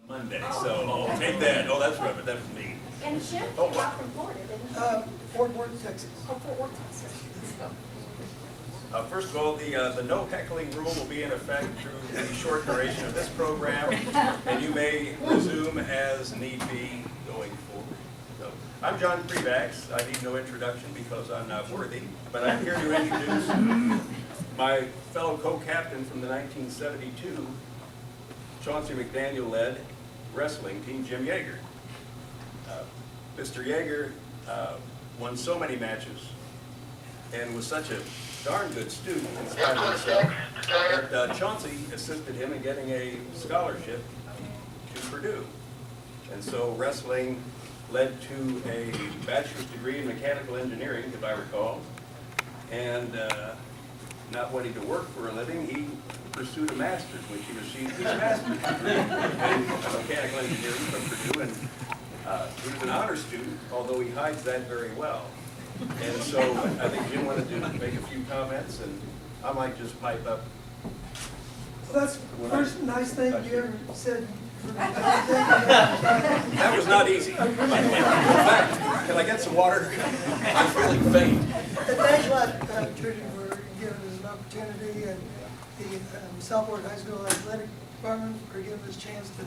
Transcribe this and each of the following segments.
Monday, so take that. Oh, that's right, but that was me. And Jim Oh, came out from Florida, didn't he? Fort Worth, Texas. Oh, Fort Worth, Texas. First of all, the no heckling rule will be in effect through the short duration of this program, and you may resume as need be going forward. So, I'm John Prevax. I need no introduction because I'm not worthy, but I'm here to introduce my fellow co-captain from the 1972 Chauncey McDaniel-led wrestling team, Jim Yeager. Mr. Yeager won so many matches and was such a darn good student in spite of himself that Chauncey assisted him in getting a scholarship to Purdue. And so wrestling led to a bachelor's degree in mechanical engineering, if I recall, and not wanting to work for a living, he pursued a master's, which he received his master's degree in mechanical engineering from Purdue, and he was an honor student, although he hides that very well. And so I think Jim wanted to make a few comments, and I might just pipe up. Well, that's the first nice thing you ever said. That was not easy. In fact, can I get some water? I'm feeling faint. Thanks a lot, Trudy, for giving us an opportunity, and the Southport High School Athletic Department for giving us a chance to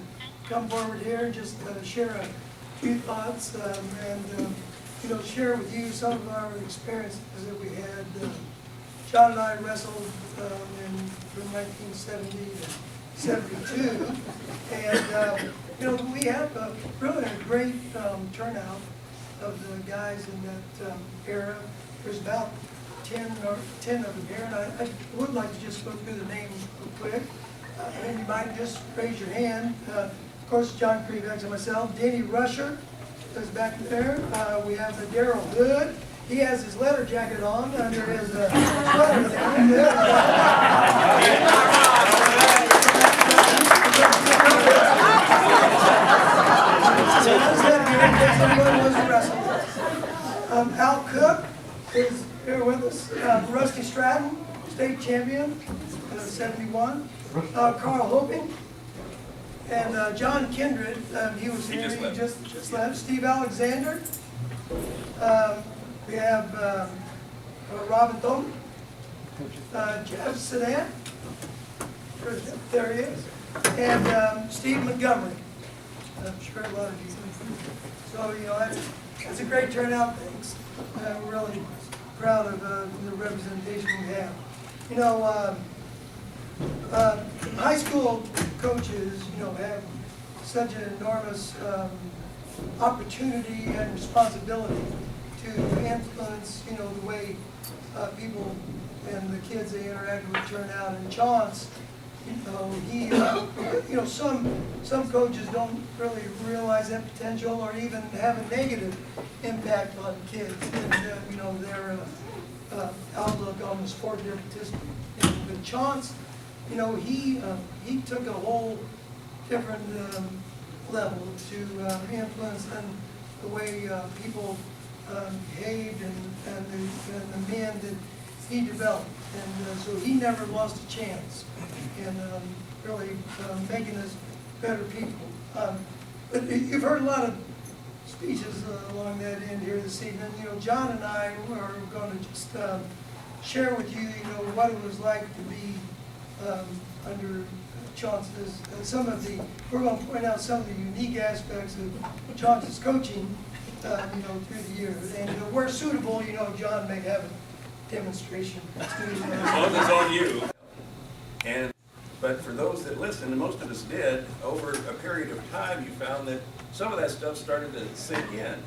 come forward here and just share a few thoughts and share with you some of our experiences that we had. John and I wrestled from 1970 to 72, and we have really a great turnout of the guys in that era. There's about 10 of them here, and I would like to just go through the names real quick. And you might just raise your hand. Of course, John Prevax and myself. Danny Rusher is back there. We have Daryl Hood. He has his leather jacket on under his sweater there. Al Cook is here with us. Rusty Stratton, state champion, 71. Carl Hoping. And John Kindred, he was here, he just left. Steve Alexander. We have Robin Thornton. Jeff Sedan. There he is. And Steve Montgomery. I'm sure a lot of you. So, that's a great turnout. Thanks. We're really proud of the representation we have. High school coaches, have such an enormous opportunity and responsibility to influence, the way people and the kids they interact with turn out. And Chauncey, some coaches don't really realize that potential or even have a negative impact on kids and their outlook on the sport they're participating in. But Chauncey, he took a whole different level to influence the way people behaved and the men that he developed. And so he never lost a chance in really making us better people. But you've heard a lot of speeches along that end here this evening. John and I are going to just share with you, what it was like to be under Chauncey's, we're going to point out some of the unique aspects of Chauncey's coaching, through the years. And where suitable, John may have a demonstration. As long as it's on you. But for those that listened, and most of us did, over a period of time, you found that some of that stuff started to sink in.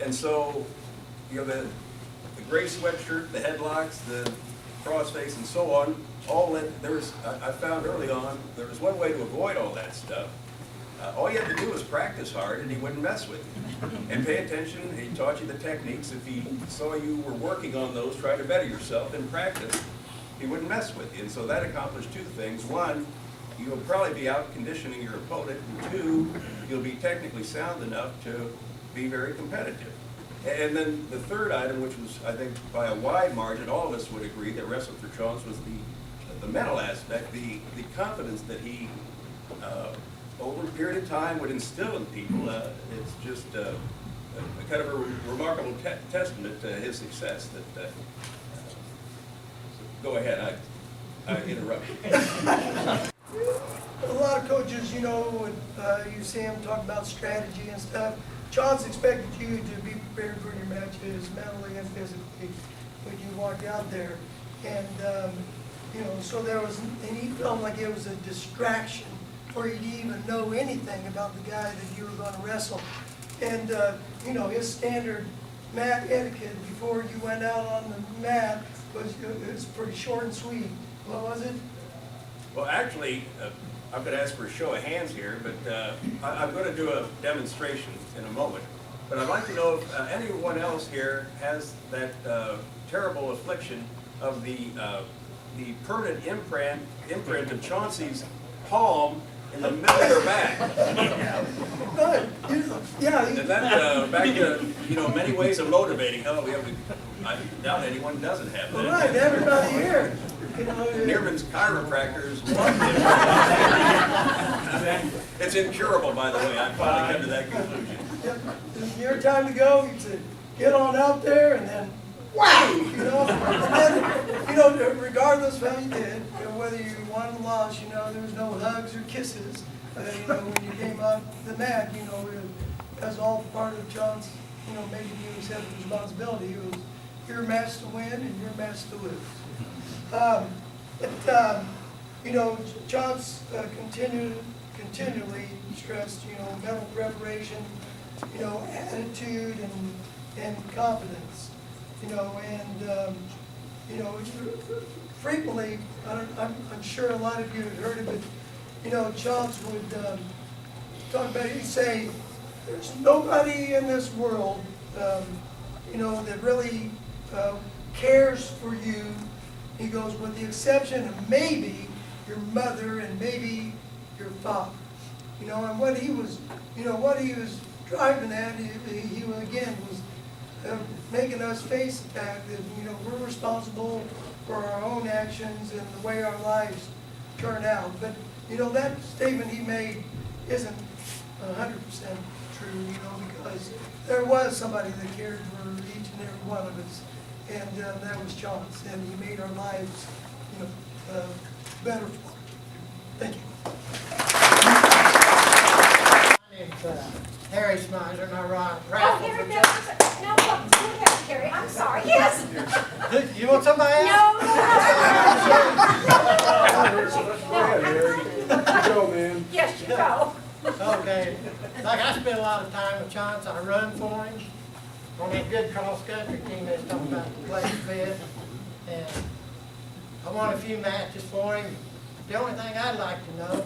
And so, the gray sweatshirt, the headlocks, the crossface, and so on, I found early on, there was one way to avoid all that stuff. All you had to do was practice hard, and he wouldn't mess with you. And pay attention, he taught you the techniques. If he saw you were working on those, try to better yourself in practice, he wouldn't mess with you. And so that accomplished two things. One, you'll probably be out conditioning your opponent. And two, you'll be technically sound enough to be very competitive. And then the third item, which was, I think, by a wide margin, all of us would agree that wrestling for Chauncey was the mental aspect, the confidence that he over a period of time would instill in people. It's just a kind of a remarkable testament to his success. That go ahead, I interrupted. A lot of coaches, you know, when you see them talk about strategy and stuff, Chauncey expected you to be prepared for your matches mentally and physically when you walked out there. And, you know, so there was, and he felt like it was a distraction for you to even know anything about the guy that you were going to wrestle. And, you know, his standard mat etiquette before you went out on the mat was pretty short and sweet. What was it? Well, actually, I'm going to ask for a show of hands here, but I'm going to do a demonstration in a moment. But I'd like to know if anyone else here has that terrible affliction of the permanent imprint of Chauncey's palm in the middle of their back. Yeah. And that, back in, you know, many ways of motivating. Hell, I doubt anyone doesn't have that. All right, everybody here. You know, Neerman's chiropractors love it. It's incurable, by the way. I finally come to that conclusion. Yep. It's your time to go. You said, get on out there, and then, wow! You know, and then, you know, regardless of how you did, you know, whether you won or lost, you know, there was no hugs or kisses. You know, when you came off the mat, you know, that was all part of John's, you know, making you accept responsibility. It was your match to win and your match to lose. You know, John's continually stressed, you know, mental preparation, you know, attitude and confidence, you know, and, you know, frequently, I'm sure a lot of you have heard of it, you know, Chomps would talk about it, he'd say, there's nobody in this world, you know, that really cares for you. He goes, with the exception of maybe your mother and maybe your father. You know, and what he was, you know, what he was driving at, he again was making us face the fact that, you know, we're responsible for our own actions and the way our lives turn out. But, you know, that statement he made isn't 100% true, you know, because there was somebody that cared for each and every one of us. And that was Chauncey, and he made our lives, you know, better. Thank you. My name's Harry Smizer, and I run Oh, raffle Harry, for no, Jack. no, look at Harry, I'm sorry, yes. You want somebody else? No. Go, man. Yes, you go. Okay. Like, I spend a lot of time with Chauncey. I run for him on that good cross-country team that's talking about the place fit. And I won a few matches for him. The only thing I'd like to know,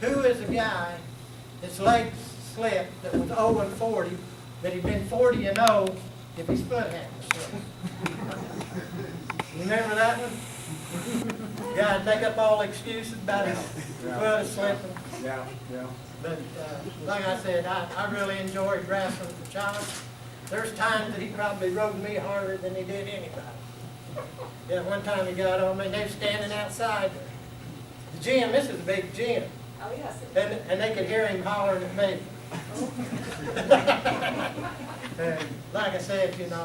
who is the guy that's legs slipped that was 0 and 40, that he'd been 40 and 0 if his foot hadn't slipped? Remember that one? Guy make up all excuses about his foot slipping. Yeah, yeah. But like I said, I really enjoyed wrestling for Chauncey. There's times that he probably rode me harder than he did anybody. Yeah, one time he got on me, and they were standing outside the gym. This is a big gym. Oh, yes. And they could hear him hollering at me. And like I said, you know,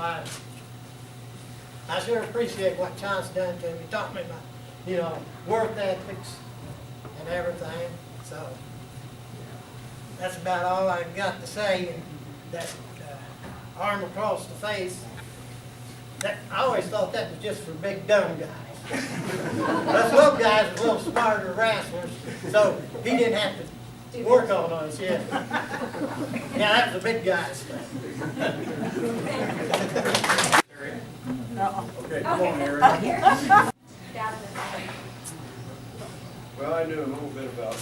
I sure appreciate what Chauncey done to me. He taught me about, you know, work ethics and everything. So that's about all I've got to say. And that arm across the face, that, I always thought that was just for big dumb guys. Us little guys are a little smarter wrestlers, so he didn't have to work on us yet. Yeah, that's the big guys stuff. Okay, come on, Harry. Down in the valley. Well, I knew a little bit about it,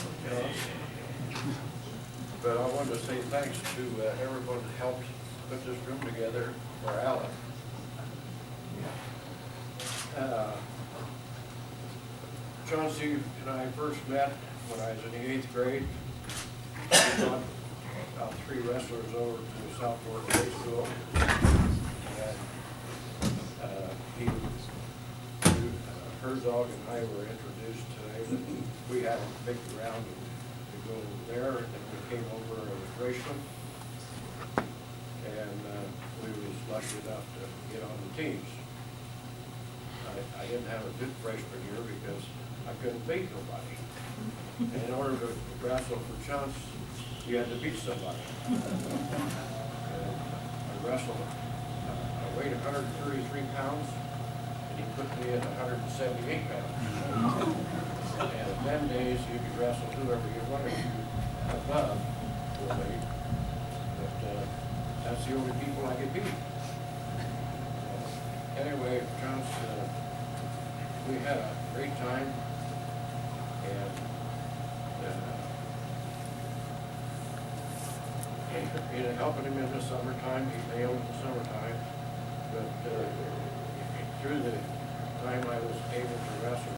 but I wanted to say thanks to everyone that helped put this room together for Alan. Chauncey and I first met when I was in the 8th grade. We brought about 3 wrestlers over to South Fork High School. And Herzog and I were introduced to him. We had him picked around and go there, and we came over in Graceland. And we was lucky enough to get on the teams. I didn't have a good freshman year because I couldn't beat nobody. And in order to wrestle for chance, you had to beat somebody. And I wrestled, I weighed 133 pounds, and he put me at 178 pounds. And in them days, you could wrestle whoever you wanted to above your weight. But that's the only people I could beat. Anyway, chance, we had a great time, and it helping him in the summertime. He nailed in the summertime, but through the